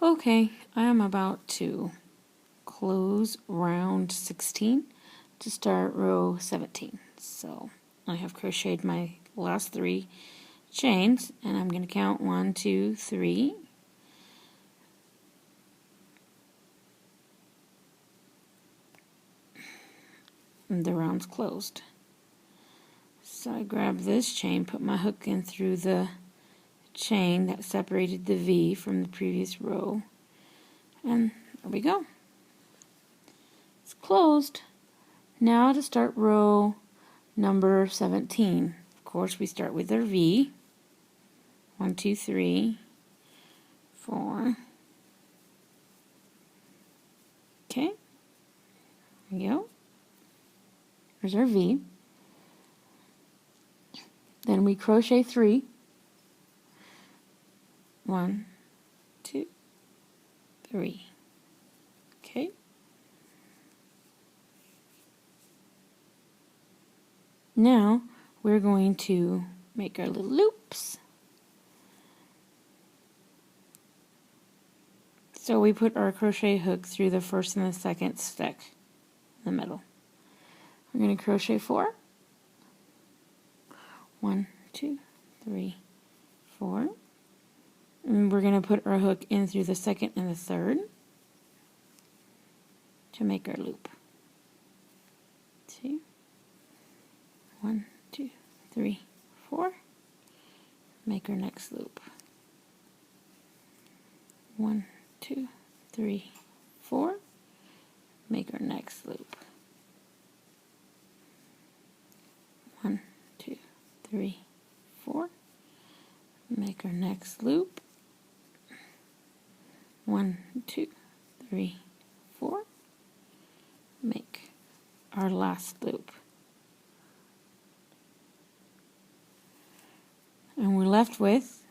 Okay, I am about to close round 16 to start row 17. So I have crocheted my last 3 chains, and I'm going to count 1, 2, 3. And the round's closed. So I grab this chain, put my hook in through the chain that separated the V from the previous row, and there we go. It's closed. Now to start row number 17. Of course, we start with our V. 1, 2, 3, 4. Okay, there we go. There's our V. Then we crochet 3. 1, 2, 3. Okay. Now we're going to make our little loops. So we put our crochet hook through the first and the second stick in the middle. We're going to crochet 4. 1, 2, 3, 4. And we're going to put our hook in through the second and the third to make our loop. 2, 1, 2, 3, 4. Make our next loop. 1, 2, 3, 4. Make our next loop. 1, 2, 3, 4. Make our next loop. 1, 2, 3, 4. Make our last loop. And we're left with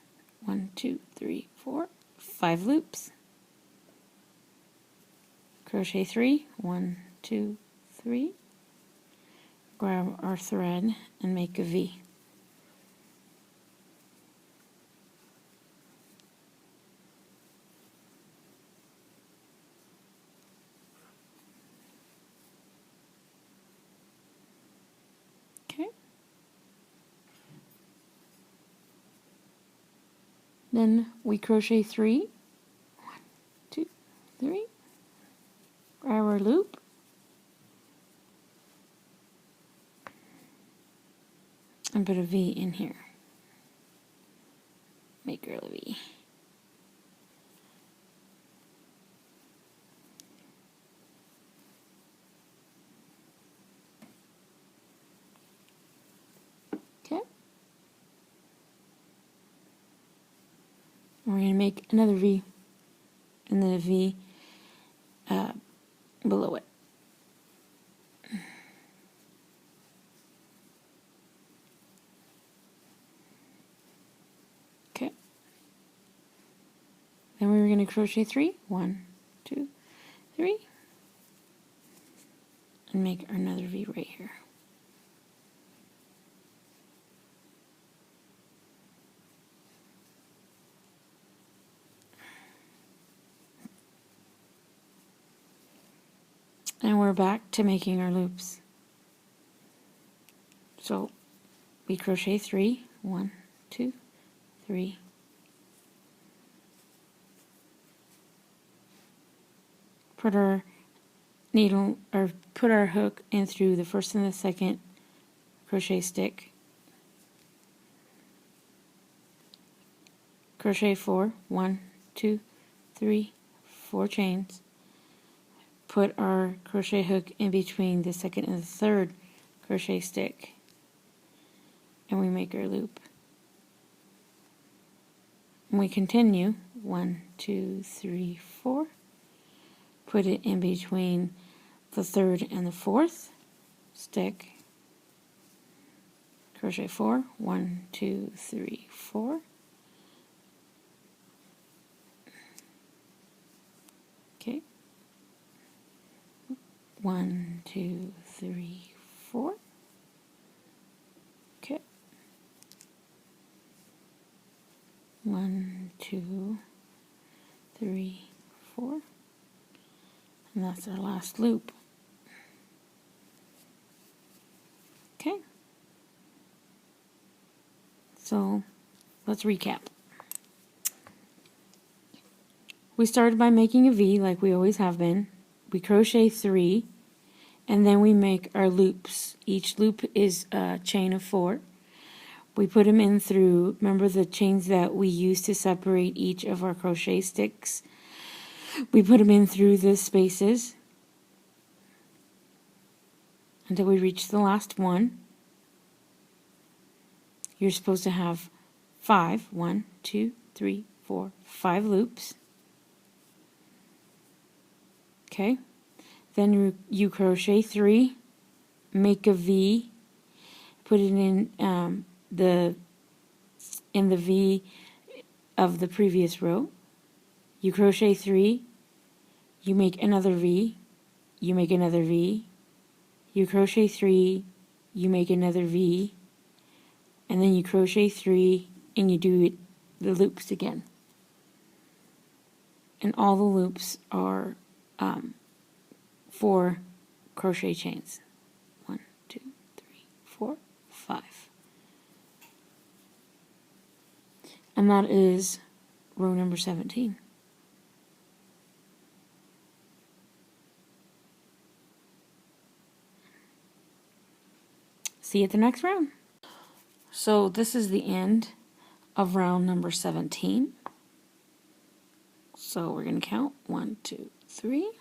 1, 2, 3, 4, 5 loops. Crochet 3, 1, 2, 3. Grab our thread and make a V. Okay. Then we crochet 3, 1, 2, 3. Grab our loop. And put a V in here. Make our V. Okay. We're going to make another V, and then a V below it. Okay. Then we're going to crochet 3, 1, 2, 3, and make another V right here. And we're back to making our loops. So we crochet 3, 1, 2, 3. Put our needle, or put our hook in through the first and the second crochet stick. Crochet 4, 1, 2, 3, 4 chains. Put our crochet hook in between the second and the third crochet stick, and we make our loop. And we continue 1, 2, 3, 4. Put it in between the third and the fourth stick. Crochet 4, 1, 2, 3, 4. Okay. 1, 2, 3, 4. Okay. 1, 2, 3, 4, and that's our last loop. Okay, so let's recap. We started by making a V like we always have been. We crochet 3, and then we make our loops. Each loop is a chain of 4. We put them in through, remember the chains that we used to separate each of our crochet sticks? We put them in through the spaces until we reach the last one. You're supposed to have 5, 1, 2, 3, 4, 5 loops. Okay, then you crochet 3, make a V, put it in the V of the previous row. You crochet 3, you make another V, you make another V, you crochet 3, you make another V, and then you crochet 3 and you do the loops again. And all the loops are 4 crochet chains. 1, 2, 3, 4, 5. And that is row number 17. See you at the next round. So this is the end of round number 17. So we're going to count 1, 2, 3.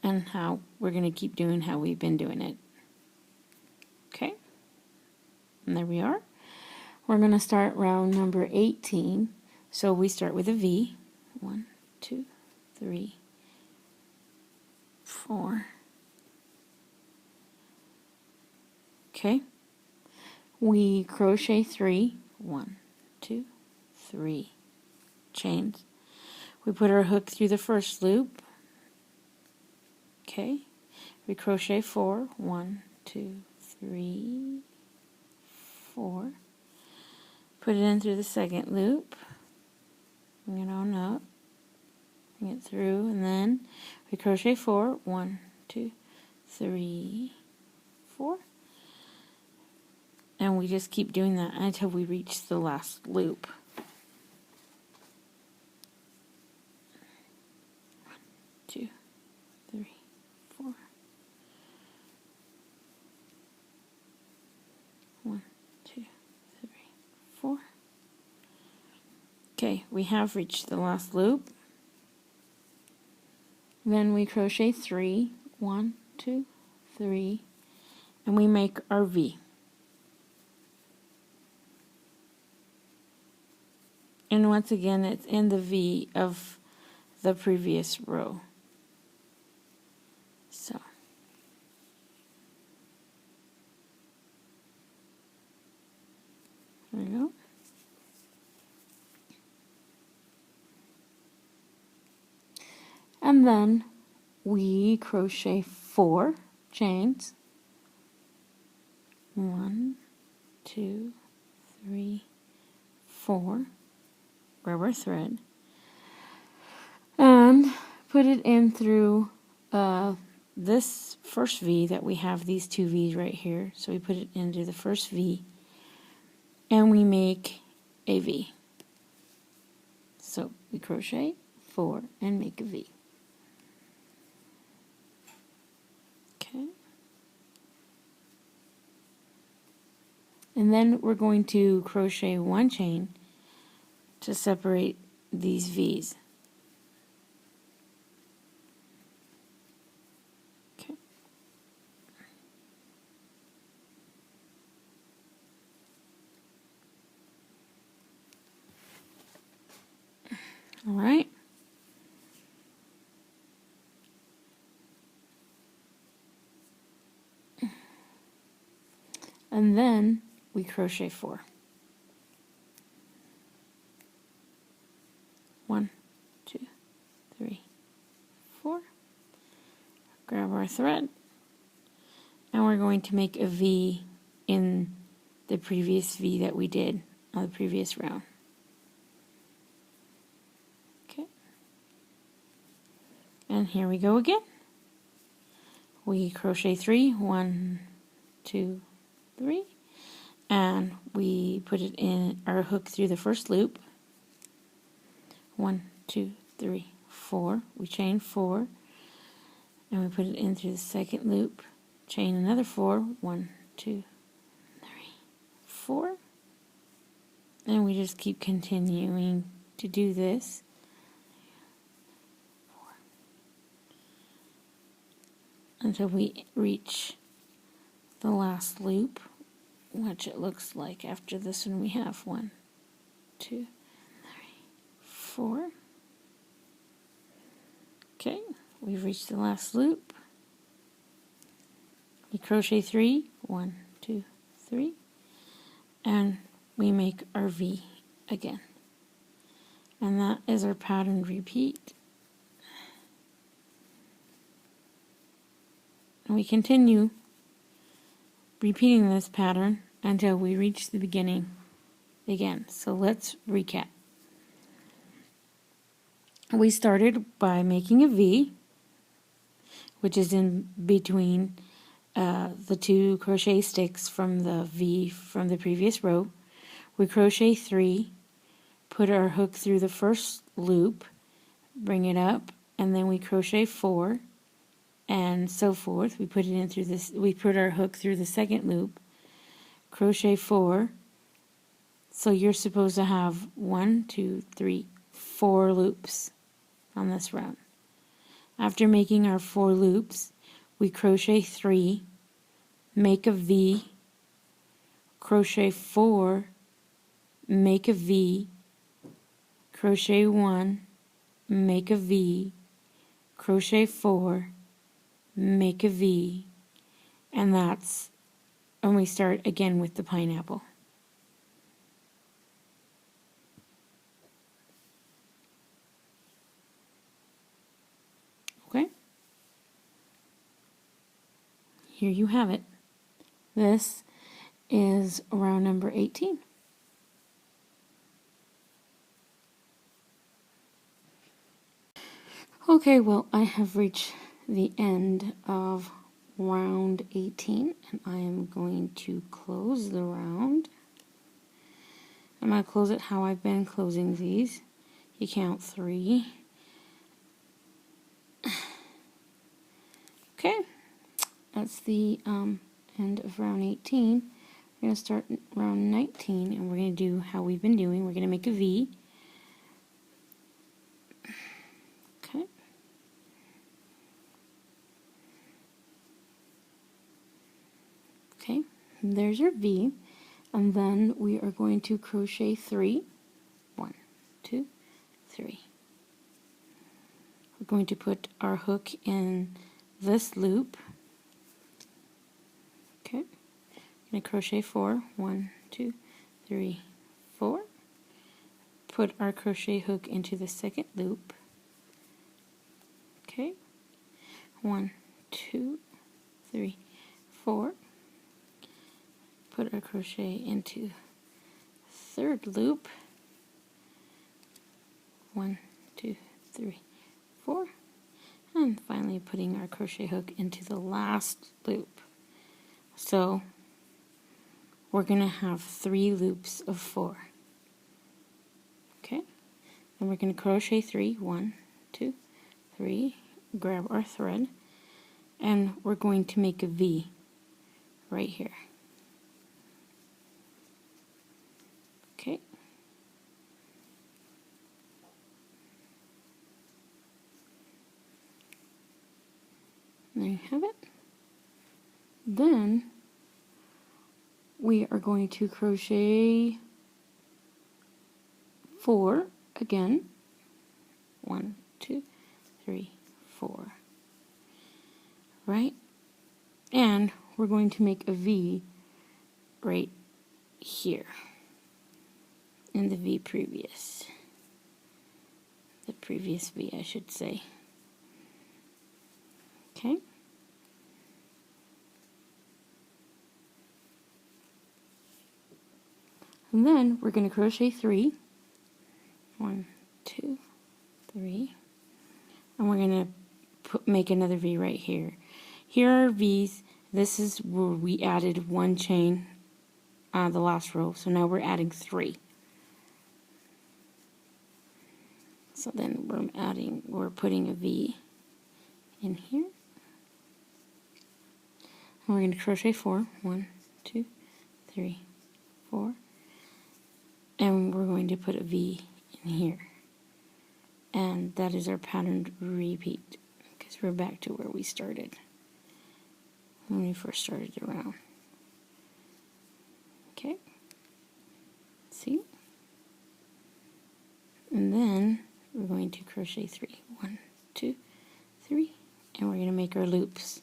And how we're going to keep doing how we've been doing it. Okay, and there we are. We're going to start round number 18. So we start with a V. 1, 2, 3, 4. Okay, we crochet 3. 1, 2, 3 chains. We put our hook through the first loop. Okay, we crochet 4. 1, 2, 3, 4. Put it in through the second loop. Bring it on up. Bring it through, and then we crochet 4. 1, 2, 3, 4. And we just keep doing that until we reach the last loop. 1, 2, 3, 4. 1, 2, 3, 4. Okay, we have reached the last loop. Then we crochet 3. 1, 2, 3, and we make our V. And once again, it's in the V of the previous row. So there we go. And then we crochet 4 chains. 1, 2, 3, 4. Grab our thread and put it in through this first V that we have, these 2 V's right here. So we put it into the first V and we make a V. So we crochet 4 and make a V. Okay. And then we're going to crochet 1 chain to separate these V's. Okay. All right. And then we crochet 4. 1, 2, 3, 4. Grab our thread, and we're going to make a V in the previous V that we did on the previous round. Okay. And here we go again. We crochet 3, 1, 2, 3, and we put it in our hook through the first loop. 1, 2, 3, 4. We chain 4, and we put it in through the second loop. Chain another 4. 1, 2, 3, 4. And we just keep continuing to do this. 4. Until we reach the last loop, which it looks like after this one we have 1, 2, 3, 4. Okay, we've reached the last loop. We crochet 3, 1, 2, 3, and we make our V again. And that is our pattern repeat. And we continue repeating this pattern until we reach the beginning again. So let's recap. We started by making a V, which is in between the 2 crochet sticks from the V from the previous row. We crochet 3, put our hook through the first loop, bring it up, and then we crochet 4, and so forth. We put it in through this. We put our hook through the second loop, crochet 4. So you're supposed to have 1, 2, 3, 4 loops on this round. After making our 4 loops, we crochet 3, make a V, crochet 4, make a V, crochet 1, make a V, crochet 4, make a V, and that's when we start again with the pineapple. Okay? Here you have it. This is round number 18. Okay, well, I have reached the end of round 18, and I am going to close the round. I'm going to close it how I've been closing these. You count 3. Okay, that's the end of round 18. We're going to start round 19, and we're going to do how we've been doing. We're going to make a V. Okay. Okay, there's your V, and then we are going to crochet 3. 1, 2, 3. We're going to put our hook in this loop. Okay, I'm going to crochet 4. 1, 2, 3, 4. Put our crochet hook into the second loop. Okay, 1, 2, 3, 4. Put our crochet into third loop. 1, 2, 3, 4. And finally putting our crochet hook into the last loop. So we're going to have 3 loops of 4. Okay, and we're going to crochet 3. 1, 2, 3. Grab our thread, and we're going to make a V right here. Okay. There you have it. Then we are going to crochet 4 again. 1, 2, 3, 4. Right? And we're going to make a V right here in the V previous. The previous V, I should say. Okay? And then we're going to crochet 3. 1, 2, 3. And we're going to make another V right here. Here are V's. This is where we added 1 chain on the last row. So now we're adding 3. So then we're putting a V in here. And we're going to crochet 4. 1, 2, 3, 4. And we're going to put a V in here. And that is our pattern repeat, because we're back to where we started when we first started the round. Okay, see? And then we're going to crochet 3. 1, 2, 3, and we're going to make our loops.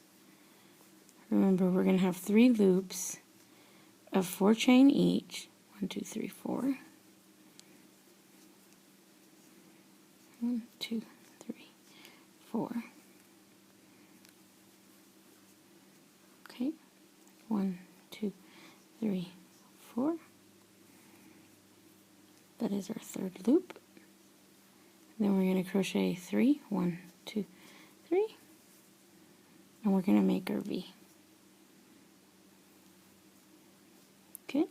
Remember, we're going to have 3 loops of 4 chain each. 1, 2, 3, 4. 1, 2, 3, 4. Okay, 1, 2, 3, 4. That is our 3rd loop. Then we're going to crochet 3. 1, 2, 3. And we're going to make our V. Okay.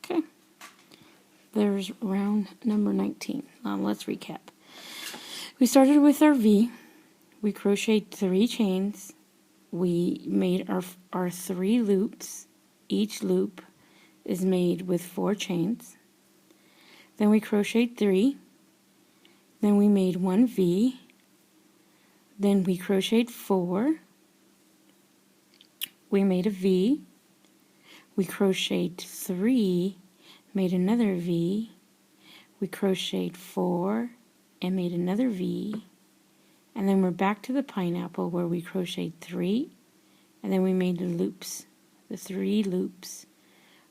Okay. There's round number 19. Let's recap. We started with our V. We crocheted 3 chains. We made our 3 loops. Each loop is made with 4 chains. Then we crocheted 3. Then we made 1 V. Then we crocheted 4. We made a V. We crocheted 3, made another V. We crocheted 4 and made another V. And then we're back to the pineapple where we crocheted 3, and then we made the loops, the 3 loops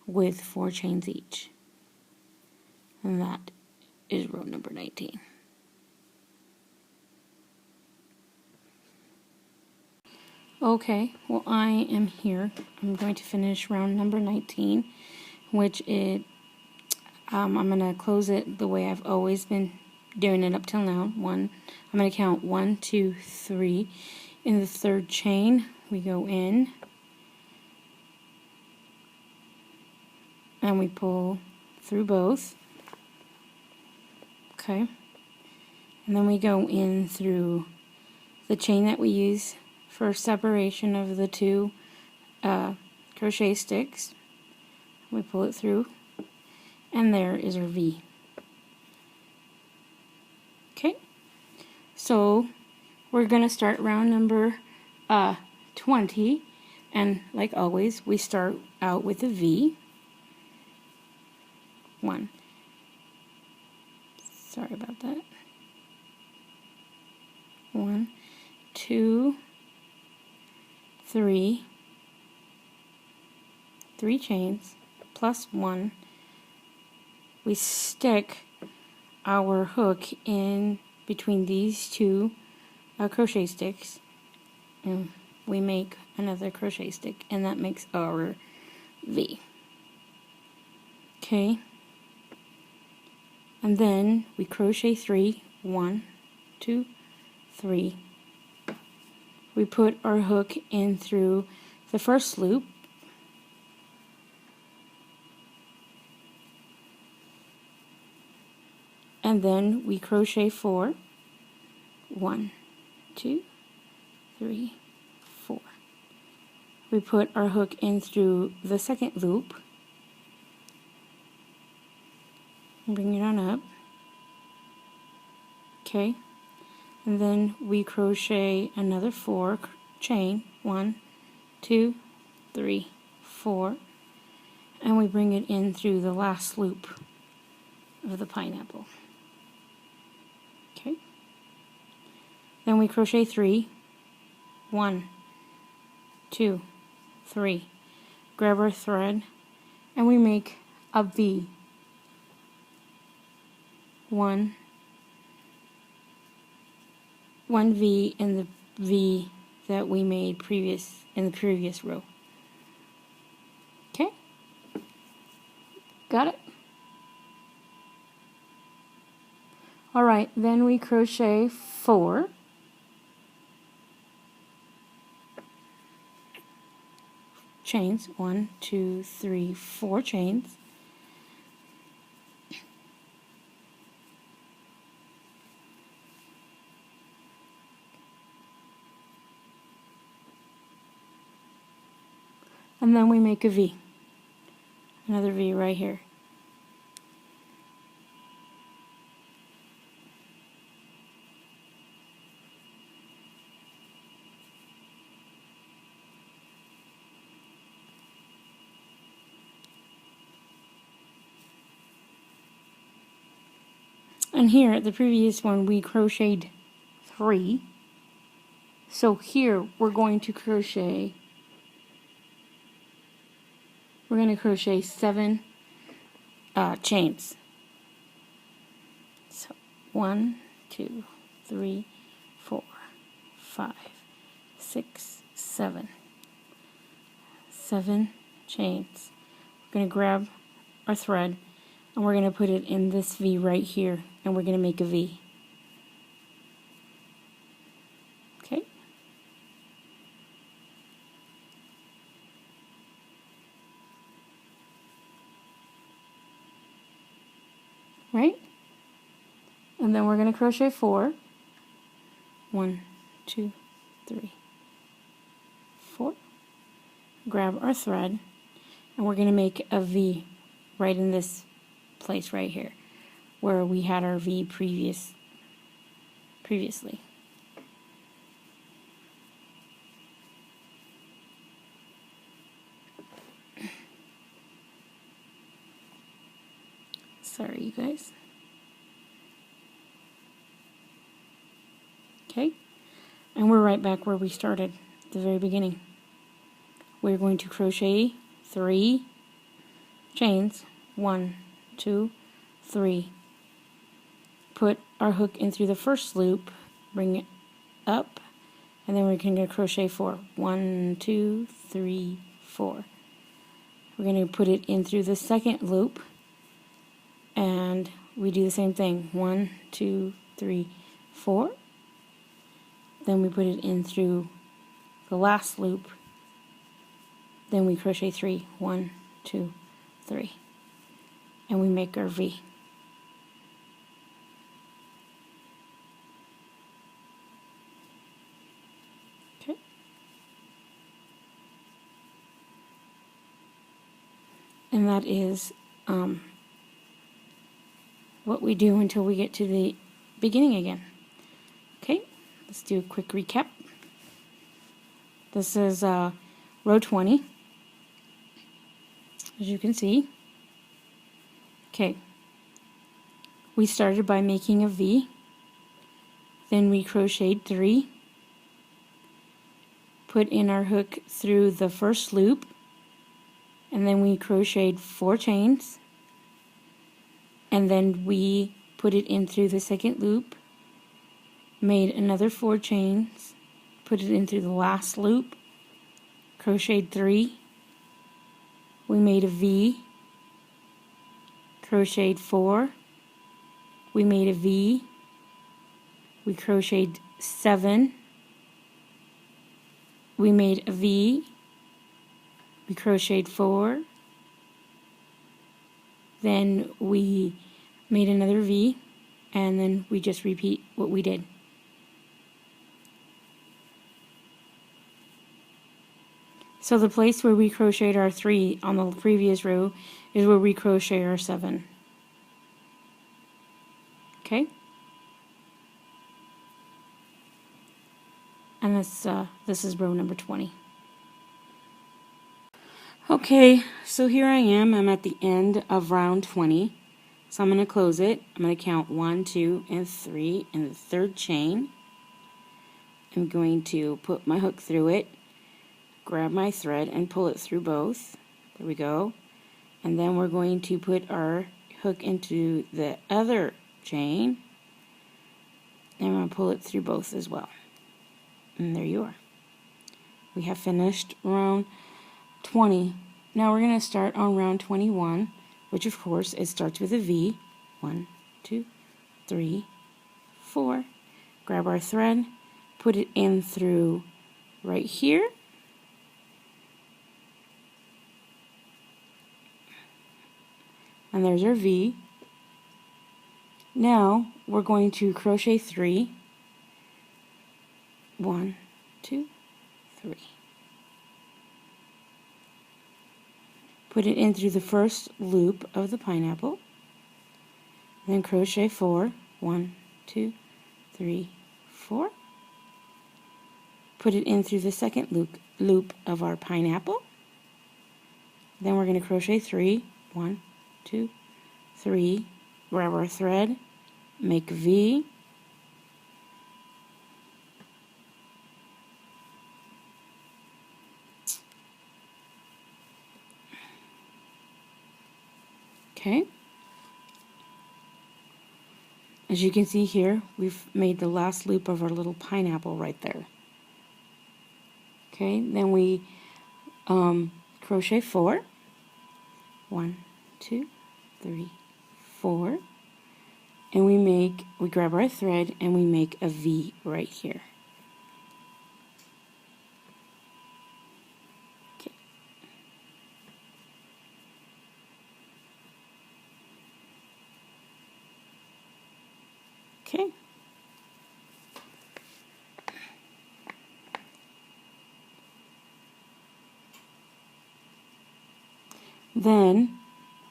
with 4 chains each. And that is row number 19. Okay, well, I am here. I'm going to finish round number 19, which I'm going to close it the way I've always been doing it up till now. I'm going to count 1, 2, 3. In the 3rd chain, we go in, and we pull through both. Okay, and then we go in through the chain that we use for separation of the 2 crochet sticks. We pull it through, and there is our V. Okay, so we're going to start round number 20, and like always, we start out with a V. 1. Sorry about that. 1, 2, 3. 3 chains plus 1. We stick our hook in between these 2 crochet sticks, and we make another crochet stick, and that makes our V. Okay, and then we crochet 3. 1, 2, 3. We put our hook in through the first loop, and then we crochet 4. 1, 2, 3, 4. We put our hook in through the second loop, bring it on up. Okay, and then we crochet another 4 chain. 1, 2, 3, 4, and we bring it in through the last loop of the pineapple. Okay, then we crochet 3. 1, 2, 3. Grab our thread, and we make a V. 1, one V in the V that we made in the previous row. Okay? Got it? Alright, then we crochet 4. Chains. 1, 2, 3, 4 chains. And then we make a V. Another V right here. And here, the previous one, we crocheted 3. So here, we're going to crochet 7 chains. So 1, 2, 3, 4, 5, 6, 7. 7 chains. We're going to grab our thread and we're going to put it in this V right here, and we're going to make a V. Okay? Right? And then we're going to crochet 4. 1, 2, 3, 4. Grab our thread, and we're going to make a V right in this place right here where we had our V previously. Sorry, you guys. Okay, and we're right back where we started at the very beginning. We're going to crochet 3 chains. 1, 2, 3. Put our hook in through the first loop, bring it up, and then we're going to crochet 4. 1, 2, 3, 4. We're going to put it in through the second loop, and we do the same thing. 1, 2, 3, 4. Then we put it in through the last loop. Then we crochet 3. 1, 2, 3. And we make our V. Okay. And that is what we do until we get to the beginning again. Okay, let's do a quick recap. This is row 20, as you can see. Okay, we started by making a V, then we crocheted 3, put in our hook through the first loop, and then we crocheted 4 chains, and then we put it in through the second loop, made another 4 chains, put it in through the last loop, crocheted 3, we made a V, crocheted 4, we made a V, we crocheted 7, we made a V, we crocheted 4, then we made another V, and then we just repeat what we did. So the place where we crocheted our 3 on the previous row is where we crochet our 7. Okay? And this is row number 20. Okay, so here I am. I'm at the end of round 20. So I'm going to close it. I'm going to count 1, 2, and 3 in the third chain. I'm going to put my hook through it, grab my thread, and pull it through both. There we go. And then we're going to put our hook into the other chain, And I'm going to pull it through both as well. And there you are. We have finished round 20. Now we're going to start on round 21, which of course it starts with a V. 1, 2, 3, 4. Grab our thread, put it in through right here. And there's our V. Now we're going to crochet 3. 1, 2, 3. Put it in through the first loop of the pineapple. Then crochet 4. 1, 2, 3, 4. Put it in through the second loop of our pineapple. Then we're going to crochet 3. 1, 2, 3. Grab our thread, make a V. Okay. As you can see here, we've made the last loop of our little pineapple right there. Okay, then we crochet 4. 1, 2, 3, 4. And we grab our thread and we make a V right here. Okay. Okay. Then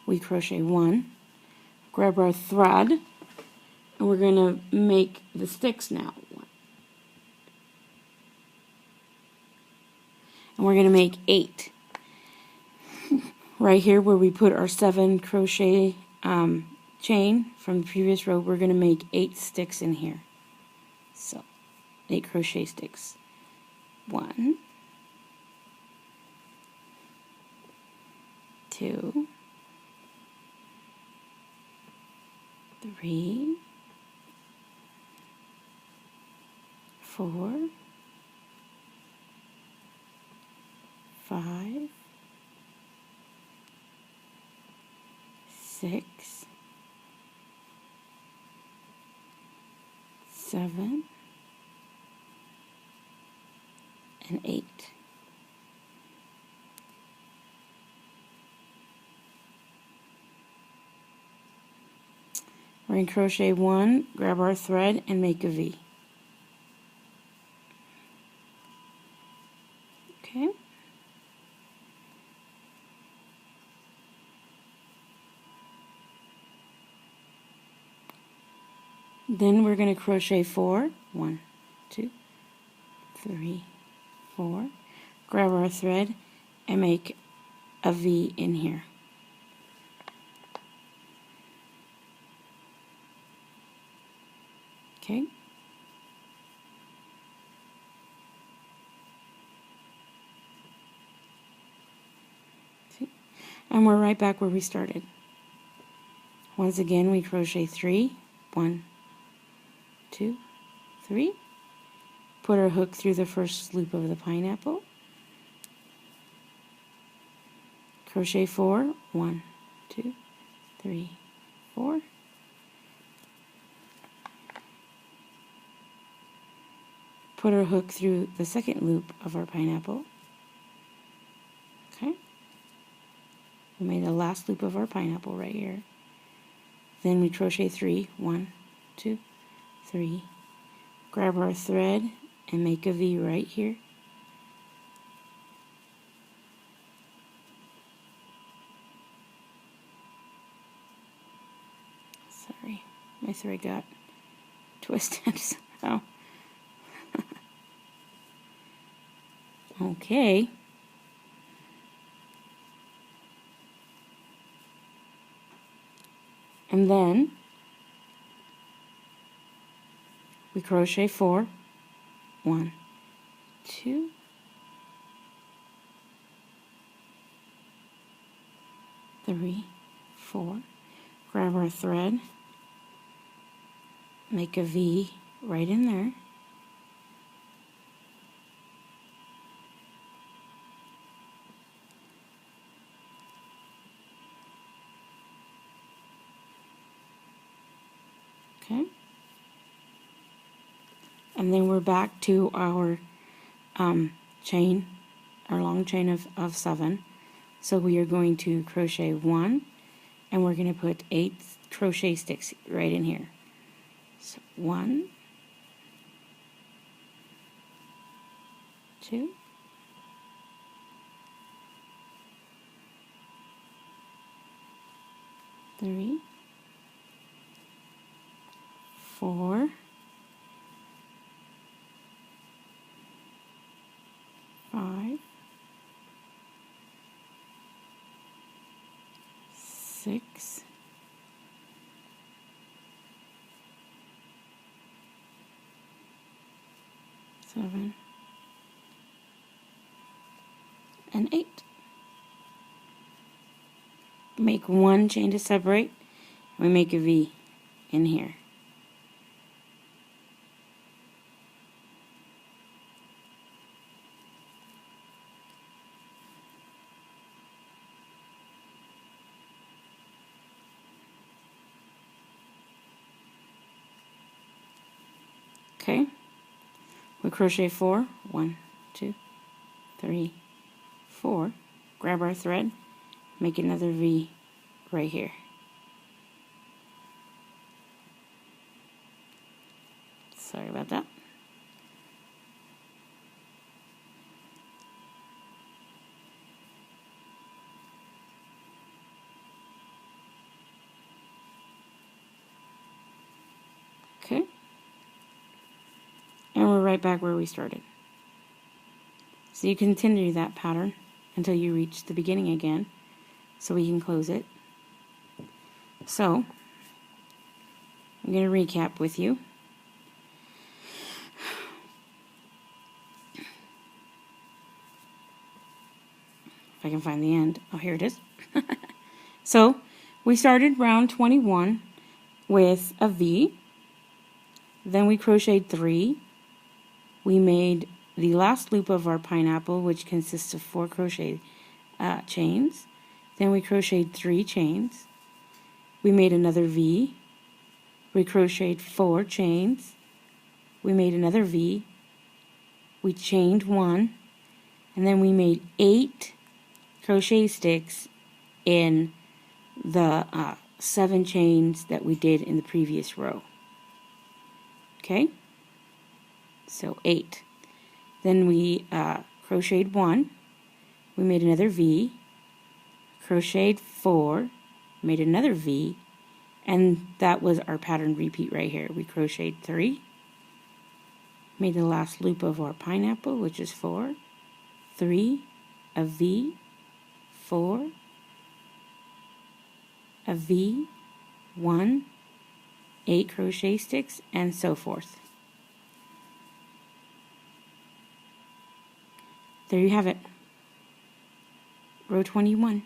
we crochet 1, grab our thread, and we're going to make the sticks now. And we're going to make 8. Right here where we put our 7 crochet chain from the previous row, we're going to make 8 sticks in here. So 8 crochet sticks. 1, 2, 3, 4, 5, 6, 7, and 8. We're going to crochet 1, grab our thread, and make a V. Okay. Then we're going to crochet 4. 1, 2, 3, 4. Grab our thread and make a V in here. Okay. See? And we're right back where we started. Once again, we crochet 3. 1, 2, 3. Put our hook through the first loop of the pineapple. Crochet 4. 1, 2, 3, 4. Put our hook through the second loop of our pineapple. Okay. We made the last loop of our pineapple right here. Then we crochet 3. 1, 2, 3. Grab our thread and make a V right here. Sorry, my thread got twisted somehow. Okay. And then we crochet 4. 1, 2, 3, 4. Grab our thread, make a V right in there. Okay. And then we're back to our chain, our long chain of 7. So we are going to crochet 1, and we're going to put 8 crochet sticks right in here. So 1, 2, 3, 4, 5, 6, 7, and 8. Make 1 chain to separate. We make a V in here. Okay, we crochet 4, 1, 2, 3, 4, grab our thread, make another V right here. Sorry about that. Okay, and we're right back where we started. So you continue that pattern until you reach the beginning again, so we can close it. So I'm going to recap with you. If I can find the end. Oh, here it is. So we started round 21 with a V. Then we crocheted 3. We made the last loop of our pineapple, which consists of 4 crochet chains. Then we crocheted 3 chains. We made another V. We crocheted 4 chains. We made another V. We chained 1. And then we made 8 crochet sticks in the 7 chains that we did in the previous row. Okay? So 8. Then we crocheted 1. We made another V. Crocheted 4. Made another V. And that was our pattern repeat right here. We crocheted 3. Made the last loop of our pineapple, which is 4. 3. A V. 4. A V. 1. 8 crochet sticks, and so forth. There you have it. Row 21.